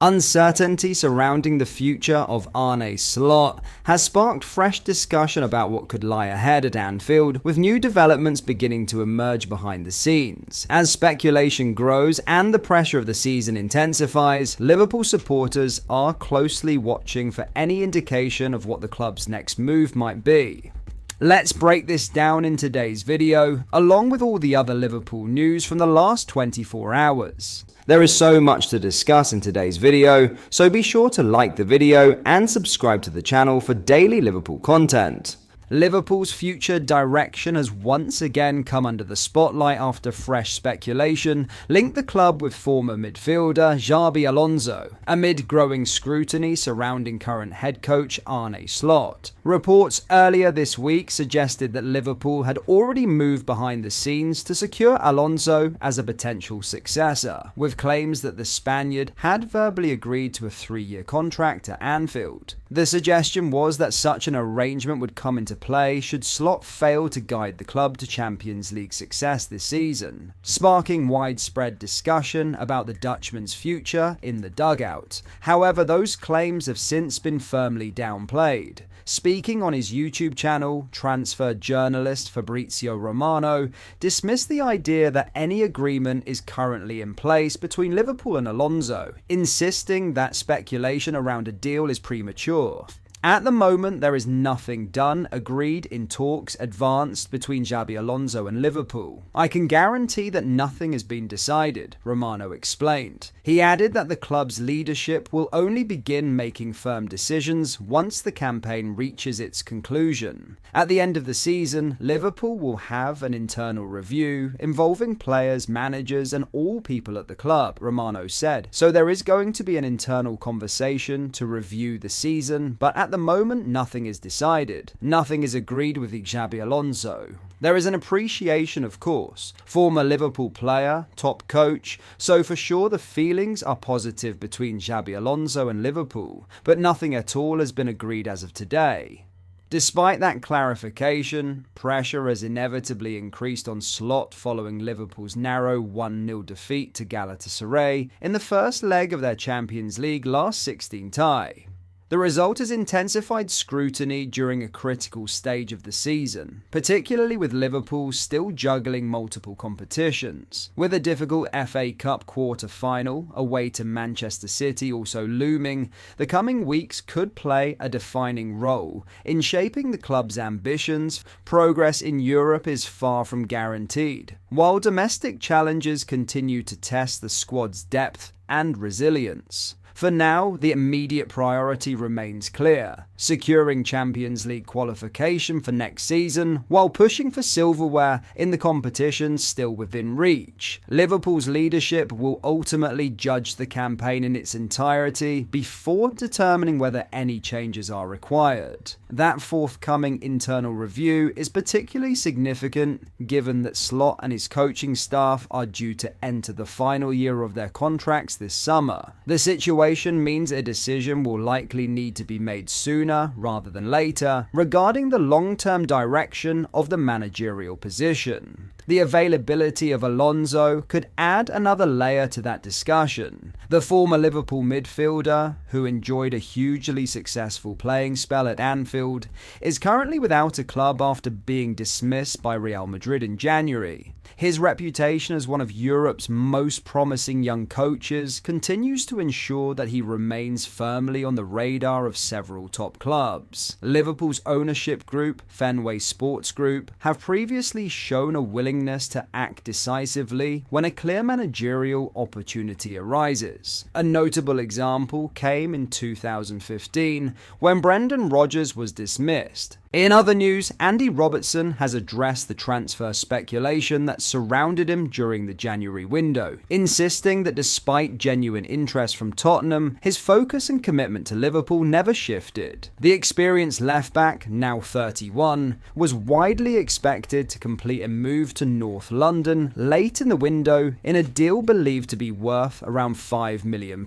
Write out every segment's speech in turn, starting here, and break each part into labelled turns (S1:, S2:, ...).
S1: Uncertainty surrounding the future of Arne Slot has sparked fresh discussion about what could lie ahead at Anfield, with new developments beginning to emerge behind the scenes. As speculation grows and the pressure of the season intensifies, Liverpool supporters are closely watching for any indication of what the club's next move might be. Let's break this down in today's video, along with all the other Liverpool news from the last 24 hours. There is so much to discuss in today's video, so be sure to like the video and subscribe to the channel for daily Liverpool content. Liverpool's future direction has once again come under the spotlight after fresh speculation linked the club with former midfielder Xabi Alonso, amid growing scrutiny surrounding current head coach Arne Slot. Reports earlier this week suggested that Liverpool had already moved behind the scenes to secure Alonso as a potential successor, with claims that the Spaniard had verbally agreed to a 3-year contract at Anfield. The suggestion was that such an arrangement would come into play should Slot fail to guide the club to Champions League success this season, sparking widespread discussion about the Dutchman's future in the dugout. However, those claims have since been firmly downplayed. Speaking on his YouTube channel, transfer journalist Fabrizio Romano dismissed the idea that any agreement is currently in place between Liverpool and Alonso, insisting that speculation around a deal is premature. At the moment, there is nothing done, agreed, in talks advanced between Xabi Alonso and Liverpool. I can guarantee that nothing has been decided, Romano explained. He added that the club's leadership will only begin making firm decisions once the campaign reaches its conclusion. At the end of the season, Liverpool will have an internal review involving players, managers, and all people at the club, Romano said. So there is going to be an internal conversation to review the season, but at the moment, nothing is decided. Nothing is agreed with Xabi Alonso. There is an appreciation, of course. Former Liverpool player, top coach, so for sure the feelings are positive between Xabi Alonso and Liverpool, but nothing at all has been agreed as of today. Despite that clarification, pressure has inevitably increased on Slot following Liverpool's narrow 1-0 defeat to Galatasaray in the first leg of their Champions League last 16 tie. The result has intensified scrutiny during a critical stage of the season, particularly with Liverpool still juggling multiple competitions. With a difficult FA Cup quarter-final away to Manchester City also looming, the coming weeks could play a defining role in shaping the club's ambitions. Progress in Europe is far from guaranteed, while domestic challenges continue to test the squad's depth and resilience. For now, the immediate priority remains clear: securing Champions League qualification for next season while pushing for silverware in the competition still within reach. Liverpool's leadership will ultimately judge the campaign in its entirety before determining whether any changes are required. That forthcoming internal review is particularly significant given that Slot and his coaching staff are due to enter the final year of their contracts this summer. The situation means a decision will likely need to be made sooner rather than later regarding the long-term direction of the managerial position. The availability of Alonso could add another layer to that discussion. The former Liverpool midfielder, who enjoyed a hugely successful playing spell at Anfield, is currently without a club after being dismissed by Real Madrid in January. His reputation as one of Europe's most promising young coaches continues to ensure that he remains firmly on the radar of several top clubs. Liverpool's ownership group, Fenway Sports Group, have previously shown a willingness to act decisively when a clear managerial opportunity arises. A notable example came in 2015 when Brendan Rodgers was dismissed. In other news, Andy Robertson has addressed the transfer speculation that surrounded him during the January window, insisting that despite genuine interest from Tottenham, his focus and commitment to Liverpool never shifted. The experienced left-back, now 31, was widely expected to complete a move to North London late in the window in a deal believed to be worth around £5 million.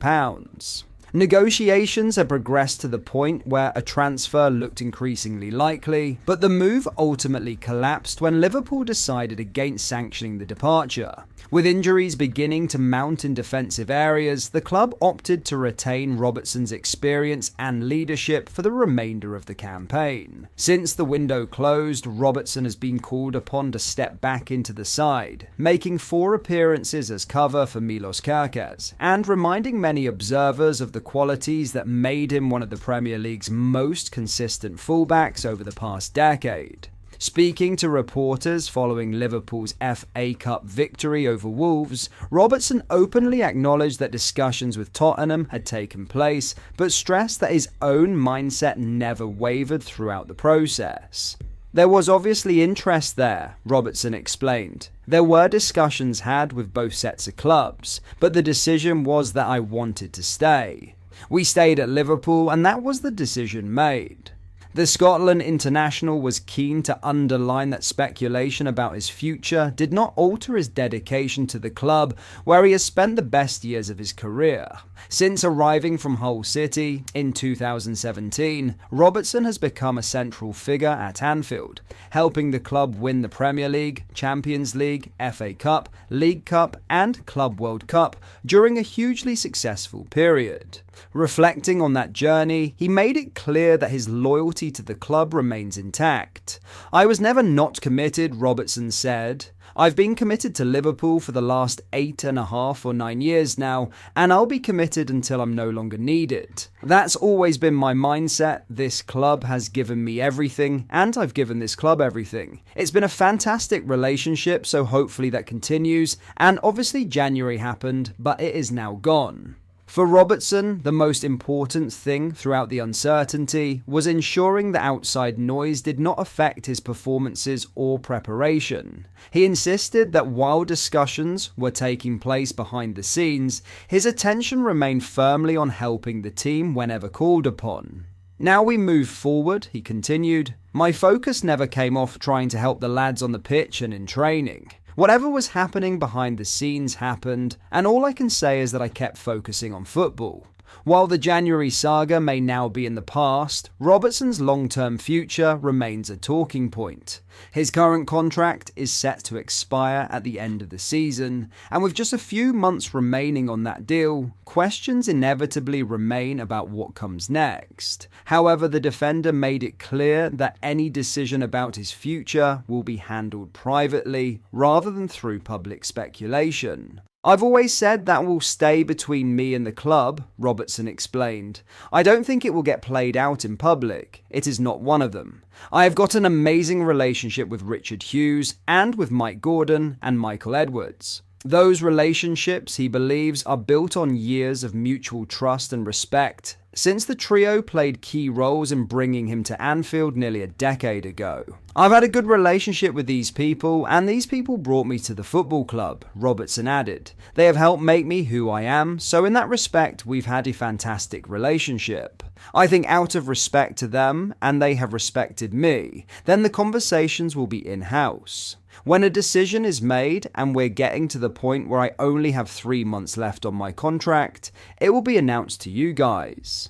S1: Negotiations had progressed to the point where a transfer looked increasingly likely, but the move ultimately collapsed when Liverpool decided against sanctioning the departure. With injuries beginning to mount in defensive areas, the club opted to retain Robertson's experience and leadership for the remainder of the campaign. Since the window closed, Robertson has been called upon to step back into the side, making 4 appearances as cover for Milos Kerkez, and reminding many observers of the qualities that made him one of the Premier League's most consistent fullbacks over the past decade. Speaking to reporters following Liverpool's FA Cup victory over Wolves, Robertson openly acknowledged that discussions with Tottenham had taken place, but stressed that his own mindset never wavered throughout the process. There was obviously interest there, Robertson explained. There were discussions had with both sets of clubs, but the decision was that I wanted to stay. We stayed at Liverpool and that was the decision made. The Scotland international was keen to underline that speculation about his future did not alter his dedication to the club, where he has spent the best years of his career. Since arriving from Hull City in 2017, Robertson has become a central figure at Anfield, helping the club win the Premier League, Champions League, FA Cup, League Cup and Club World Cup during a hugely successful period. Reflecting on that journey, he made it clear that his loyalty to the club remains intact. "I was never not committed," Robertson said. "I've been committed to Liverpool for the last 8.5 or 9 years now, and I'll be committed until I'm no longer needed. That's always been my mindset. This club has given me everything, and I've given this club everything. It's been a fantastic relationship, so hopefully that continues, and obviously January happened, but it is now gone." For Robertson, the most important thing throughout the uncertainty was ensuring the outside noise did not affect his performances or preparation. He insisted that while discussions were taking place behind the scenes, his attention remained firmly on helping the team whenever called upon. "Now we move forward," he continued. "My focus never came off trying to help the lads on the pitch and in training. Whatever was happening behind the scenes happened, and all I can say is that I kept focusing on football." While the January saga may now be in the past, Robertson's long-term future remains a talking point. His current contract is set to expire at the end of the season, and with just a few months remaining on that deal, questions inevitably remain about what comes next. However, the defender made it clear that any decision about his future will be handled privately rather than through public speculation. "I've always said that will stay between me and the club," Robertson explained. "I don't think it will get played out in public. It is not one of them. I have got an amazing relationship with Richard Hughes and with Mike Gordon and Michael Edwards. Those relationships, he believes, are built on years of mutual trust and respect, since the trio played key roles in bringing him to Anfield nearly a decade ago. I've had a good relationship with these people, and these people brought me to the football club," Robertson added. "They have helped make me who I am, so in that respect, we've had a fantastic relationship. I think out of respect to them, and they have respected me, then the conversations will be in-house. When a decision is made and we're getting to the point where I only have 3 months left on my contract, it will be announced to you guys."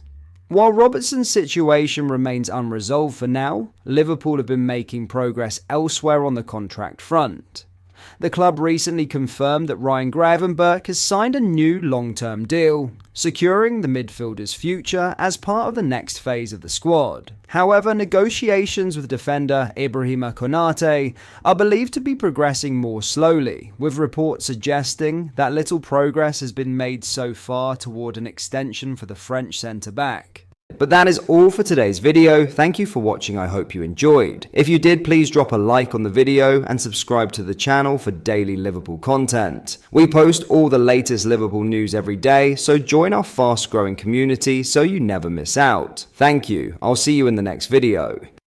S1: While Robertson's situation remains unresolved for now, Liverpool have been making progress elsewhere on the contract front. The club recently confirmed that Ryan Gravenberch has signed a new long-term deal, securing the midfielder's future as part of the next phase of the squad. However, negotiations with defender Ibrahima Konate are believed to be progressing more slowly, with reports suggesting that little progress has been made so far toward an extension for the French centre-back. But that is all for today's video. Thank you for watching. I hope you enjoyed. If you did, please drop a like on the video and subscribe to the channel for daily Liverpool content. We post all the latest Liverpool news every day, so join our fast growing community so you never miss out. Thank you. I'll see you in the next video.